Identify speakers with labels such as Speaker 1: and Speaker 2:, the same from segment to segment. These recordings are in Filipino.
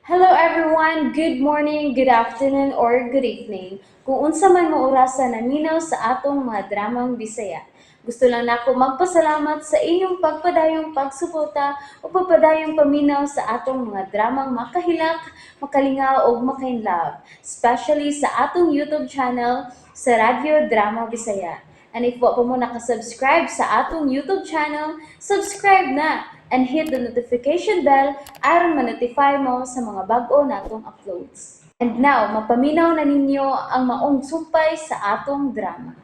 Speaker 1: Hello everyone, good morning, good afternoon, or good evening. Kung unsa man mo orasan naminaw sa atong mga dramang Bisaya. Gusto lang nako magpasalamat sa inyong pagpadayong pagsuporta o pagpadayong paminaw sa atong mga dramang makahilak, makalingaw o makainlove, especially sa atong YouTube channel sa Radyo Drama Bisaya. And if wa pa mo nakasubscribe sa atong YouTube channel, subscribe na and hit the notification bell aron ma-notify mo sa mga bag-o natong uploads. And now, mapaminaw na ninyo ang maong sumpay sa atong drama.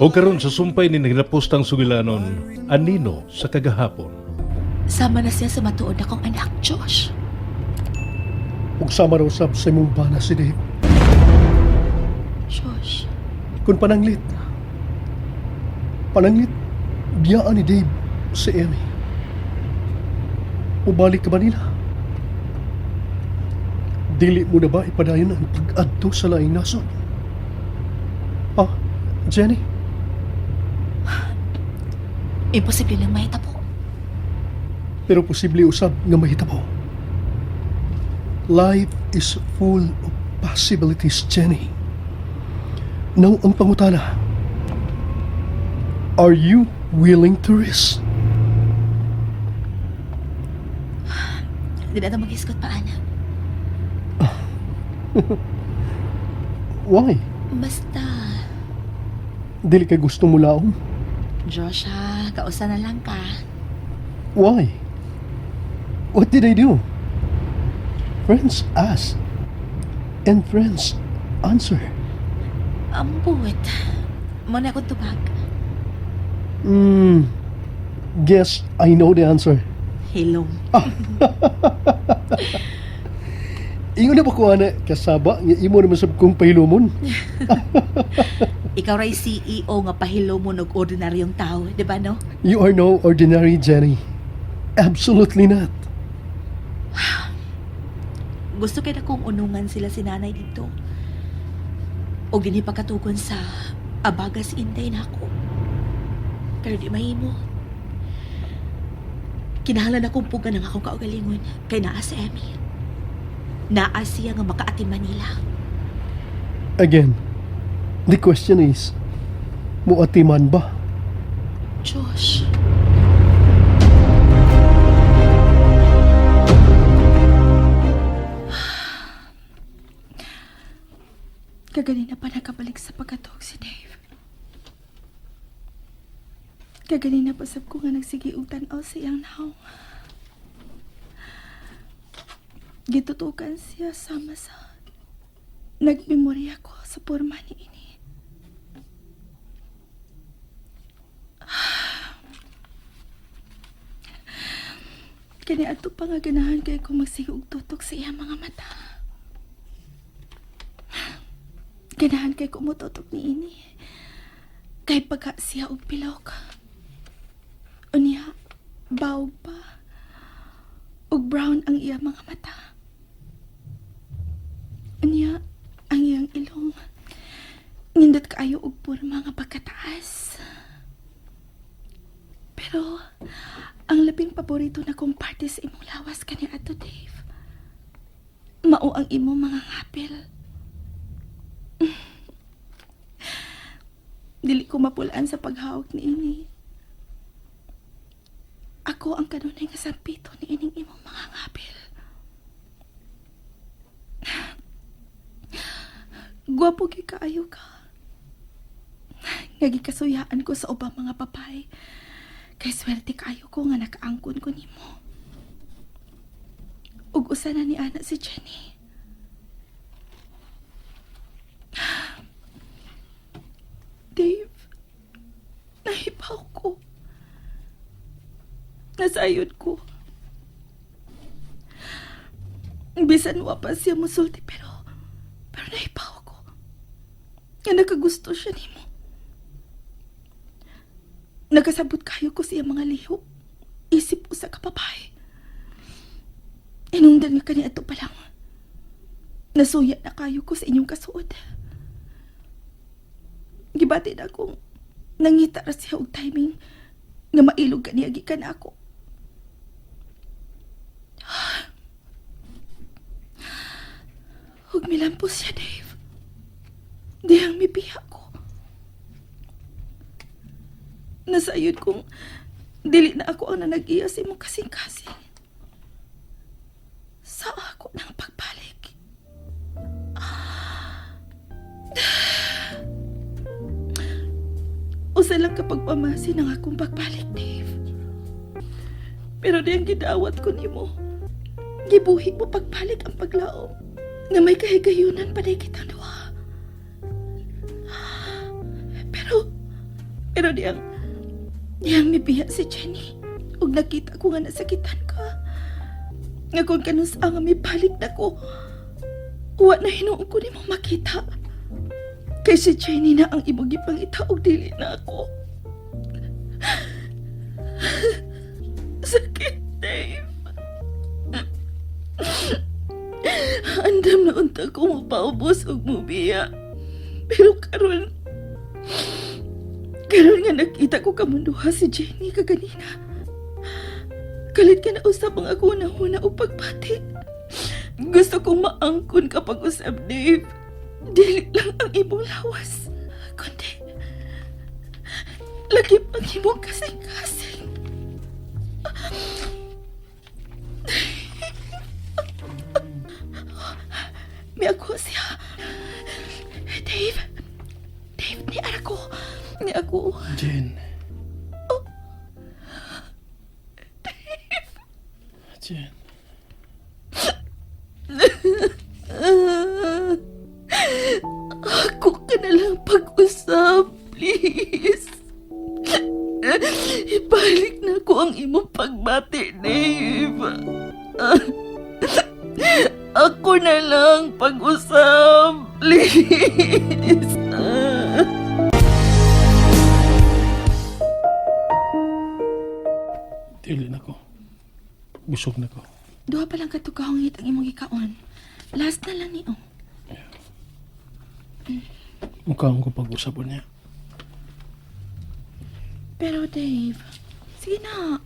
Speaker 2: O karon sa sumpay ni nagapostang sugilanon, anino sa kagahapon.
Speaker 3: Sama na siya sa matuod akong anak, Josh.
Speaker 4: Ug sama raw sab sa imong bana si Dave.
Speaker 3: Josh,
Speaker 4: Kung pananglit, biyaan ni Dave si Emmy. Ubalik ka ba nila? Dili mo na ba ipadayon ang pag-adto sa laing nasod? Ha, Jenny?
Speaker 3: imposible lang mahitabo.
Speaker 4: Pero posible usab nga mahitabo. Life is full of possibilities, Jenny. Now ang pangutana, are you willing to risk?
Speaker 3: Di na ito mag-iskot pa, anak.
Speaker 4: Why?
Speaker 3: Basta,
Speaker 4: Dili kay gusto mo laom?
Speaker 3: Josh ha, kausa na lang ka.
Speaker 4: Why? What did I do? Friends ask, and friends answer.
Speaker 3: Ambot. Muna akong tubag.
Speaker 4: Guess I know the answer.
Speaker 3: Hilom.
Speaker 4: Ingon na ba ko ana kasaba nga imo naman sab kong pahilumon?
Speaker 3: Ikaw ray CEO nga pahilo mo ng ordinaryong tao, di ba no?
Speaker 4: You are no ordinary, Jenny. Absolutely not.
Speaker 3: Gusto kay na kong unungan sila si nanay dito. O gini pagkatugon sa abagas intay na ako. Pero di mahimo. Kinahanglan akong puga ng akong kaugalingon kay naa si Emmy. Naa siya nga makaatin Manila.
Speaker 4: Again, the question is, muatiman ba?
Speaker 3: Josh. Kaganina pa nakabalik sa pagkatog si Dave. Kaganina pa sab ko nga nagsigiutan o siyang naong. Gitutukan siya sama sa nagmemorya ko sa porma ni ini. Kani ato pa nga ganahan kay kung magsigug tutok sa iyang mga mata. Ganahan kay kumututok ni ini. Kay pagka siya og pilok. Unya, bawg pa. Ug brown ang iya mga mata. Unya, ang iyang ilong. Nindot kaayo og porma nga pagkataas. Pero, ang labing paborito na kong parte sa imong lawas kani ato, Dave. Mao ang imong mga ngapil. Dili ko mapulaan sa paghawak ni ini. Ako ang kanunay nga sampito ni ining imong mga ngapil. Gwapo gyud kaayo ka. Nagikasuyaan ko sa ubang mga papay. Kay swerte kaayo ko nga nakaangkon ko nimo. Ug usa na ni ana si Jenny. Dave, nahipaw ko. Nasayod ko. Bisan wa pa siya musulti pero nahipaw ko. Nga nakagusto siya nimo. Nagkasabot kayo ko siya mga liho. Isip usa ka babae. Inungdan nga kani ato pa lang. Nasuya na kayo ko sa inyong kasuod. Gibati na akong nangita ra siya og timing nga mailog kaniya gikan ako. Huwag milampos siya, Dave. Dihang mipiha ko. Nasayod kong dili na ako ang nanag-iya sa imong kasing-kasing. Sa ako ng pagbalik. Usa lang kapag pamasin ang akong pagbalik, Dave. Pero di ang gidawat ko nimo. Gibuhi mo pagbalik ang paglaom na may kahigayunan pa di kitang duha. Pero di ang mipiha si Jenny. Ug nakita ko nga nasakitan ka. Nga kung kanus ang mibalik na ko, wa na hinuon ko nimo makita. Kay si Jenny na ang imong gipangita og dili na ako. Sakit, Dave. Andam na unta ko mapaubos og mubiya. Pero karon nga nakita ko kamunduha si Jenny kaganina. Kalit ka na usap ang ako na huna o pagpati. Gusto kong maangkon kapag usap, Dave. Dili lang ang imong lawas. Kundi, lagi pang imong kasing-kasing. May ako siya. Dave, ni ako. Ni ako.
Speaker 4: Jen. Jen.
Speaker 3: Ako ka na lang pag-usap, please. Ibalik na ko ang imong pagbati, Dave. Ako na lang pag-usap, please.
Speaker 4: Dili na ko. Busog na ko.
Speaker 3: Duha pa lang katugahongit ang imong gikaon. Last na lang niyo.
Speaker 4: Mukhang ko pag-usapon niya.
Speaker 3: Pero Dave, sige na.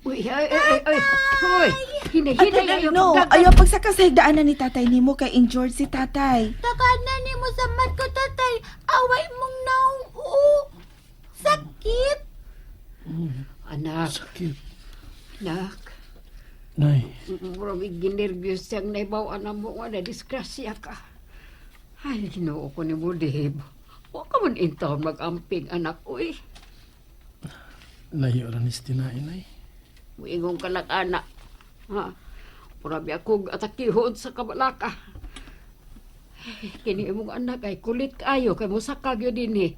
Speaker 5: Uy, hoy, hinahinay na yung
Speaker 3: No,
Speaker 5: pagdagan.
Speaker 3: ayaw pagsaka sa higdaanan ni tatay nimo kay injured si tatay.
Speaker 6: Takanan ni mo sa mat ko, tatay. Away mong nauo. Sakit.
Speaker 5: Anak,
Speaker 4: Sakit.
Speaker 5: anak,
Speaker 4: Nay,
Speaker 5: marami ginervyos siyang naibawan na mo nga na disgrasya ka. Ay, ginoo ko ni mo, Dave. Huwag ka man intaw mag-amping, anak, uy.
Speaker 4: layo rin istinain, Nay.
Speaker 5: Muingong ka lang, anak. Ha? Marami akong atakihon sa kabalaka. Ay, kini mong anak ay kulit kayo, kay mo sakag yun din eh.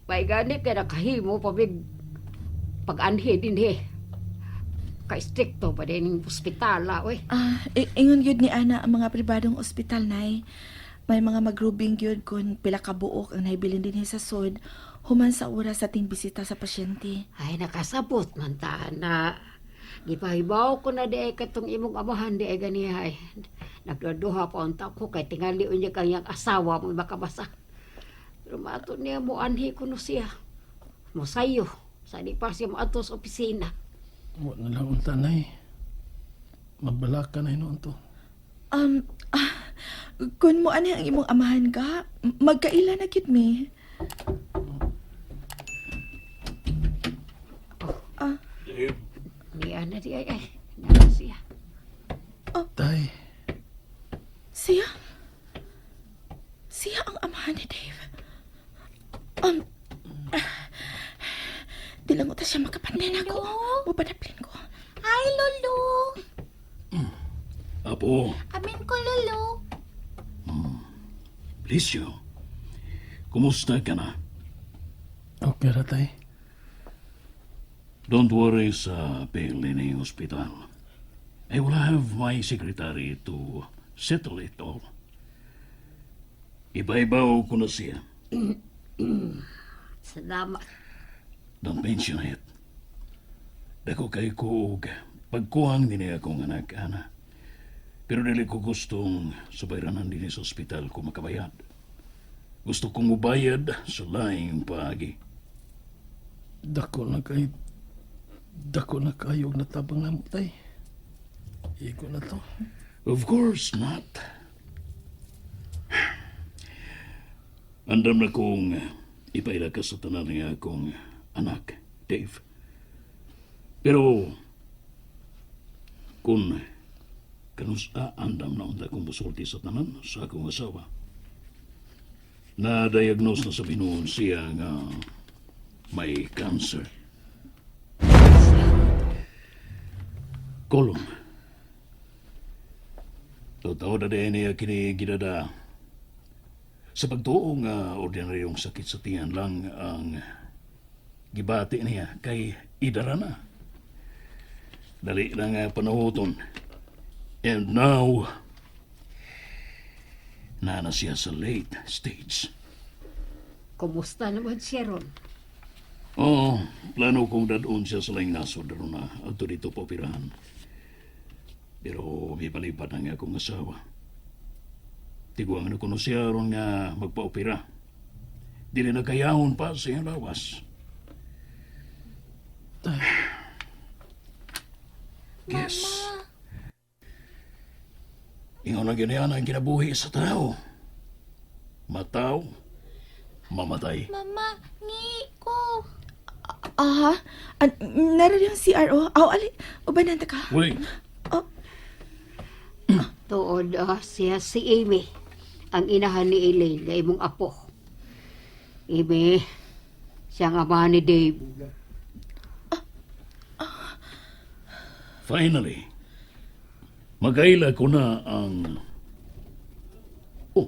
Speaker 5: May gani kay nakahimo pabig pag-anhi din eh. Ka-stricto pa din yung ospitala, uy.
Speaker 3: Ingon gyud ni ana ang mga pribadong ospital nay. May mga magrubing gyud kung pila ka buok ang naibilin din sa sod human sa oras sa ting bisita sa pasyente.
Speaker 5: Ay, nakasabot man ta na. Gipahibaw ko na di katong imong amahan di ay ganihay. Nagduduha pa unta ko kay tingali unya kanyang asawa mo makabasa. Pero mato niya mo anhi ko no siya. Mo sayo. Sa di pa siya maato sa opisina.
Speaker 4: Huwag na lang unta, Nay. Mabalaka na yun to.
Speaker 3: Kung mo ani ang imong amahan ka, magkaila na gid mi.
Speaker 5: Niya na di ay. Na siya.
Speaker 4: Tay,
Speaker 3: Siya? Siya ang amahan ni Dave. Di lang uta siya makapantin ako. Mupadaplin ko.
Speaker 6: Hi, Lulu.
Speaker 7: Apo,
Speaker 6: Amin ko, Lulu.
Speaker 7: Licio, kumusta ka na?
Speaker 4: okay ra, Tay.
Speaker 7: Don't worry sa bill in the hospital. I will have my secretary to settle it all. Iba-ibaw ko na siya.
Speaker 5: Salamat.
Speaker 7: Don't mention it. Dako kay ko og pagkuhang din akong anak, ana. Pero dili ko gustong subayranan din sa ospital ko makabayad. Gusto kong mubayad sa laing paagi.
Speaker 4: Dako na kay Dako na kayog natabang namo, tay. Iko na to.
Speaker 7: Of course not. Andam na kong ipaila ka sa tanan niya akong anak, Dave. Pero, kung kanusa andam na unta kong busulti sa tanan sa akong asawa, na-diagnose na sa binuon siya nga may cancer. Kolon. Totoo na din niya kini ginada. Sa pagtuo nga ordinaryong sakit sa tiyan lang ang gibati niya kay idara na. Dali na nga panahuton. And now, na siya sa late stage.
Speaker 5: Kumusta naman siya ron?
Speaker 7: Oo, plano kong dadun siya sa laing nasod ron na ato dito popirahan. Pero may palipad na nga akong asawa. Tiguang na kuno siya ron nga magpa-opera. Dili na kayahon pa sa iyang lawas. Yes. Ingaw na ganyan ang kinabuhi sa tao. Mataw, mamatay.
Speaker 6: Mama, ngi ko.
Speaker 3: Aha, naroon yung CRO. Aw, ali, ubanan ta ka.
Speaker 7: Wait,
Speaker 5: Tuod siya si Amy, ang inahan ni Elaine nga imong apo. Amy, siya ang ama ni Dave.
Speaker 7: finally, magaila ko na ang... Oh,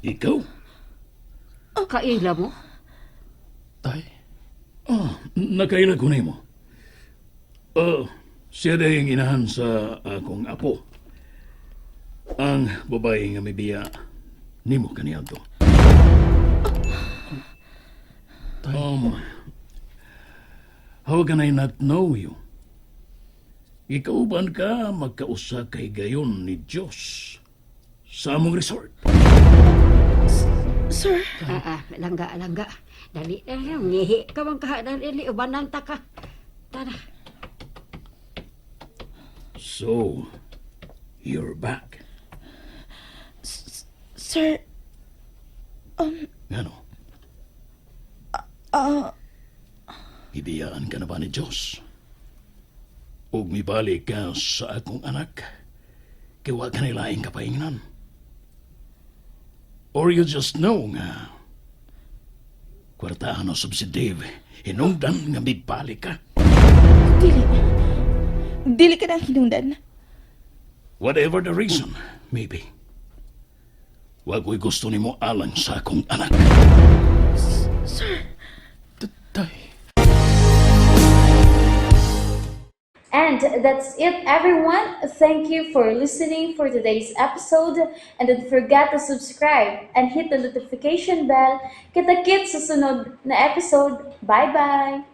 Speaker 7: ikaw?
Speaker 5: Kaila mo?
Speaker 4: Tay,
Speaker 7: Nakaila ko nimo. Siya dahil inahan sa akong apo. Ang babae nga may biya nimo kaniadto. How can I not know you? Ikaw ban ka magkausa kay gayon ni Diyos sa among resort?
Speaker 3: Sir,
Speaker 5: Langga. Dali, ngihi ka bang dali, ubanan ta ka. Tara.
Speaker 7: So, you're back.
Speaker 3: sir,
Speaker 7: Ano? Ibiyaan ka na ba ni Diyos? Ug mibalik ka sa akong anak, kiwa ka nilaing kapaingnan. Or you just know nga, kwartahan o sub si Dave, hinungdan nga mibalik ka.
Speaker 3: dili. Dili ka na hinungdan.
Speaker 7: Whatever the reason, maybe. Wag ko'y gusto ni mo alang sa akong anak.
Speaker 3: Sir,
Speaker 4: tay.
Speaker 1: And that's it, everyone. Thank you for listening for today's episode. And don't forget to subscribe and hit the notification bell. Kita-kits sa sunod na episode. Bye-bye!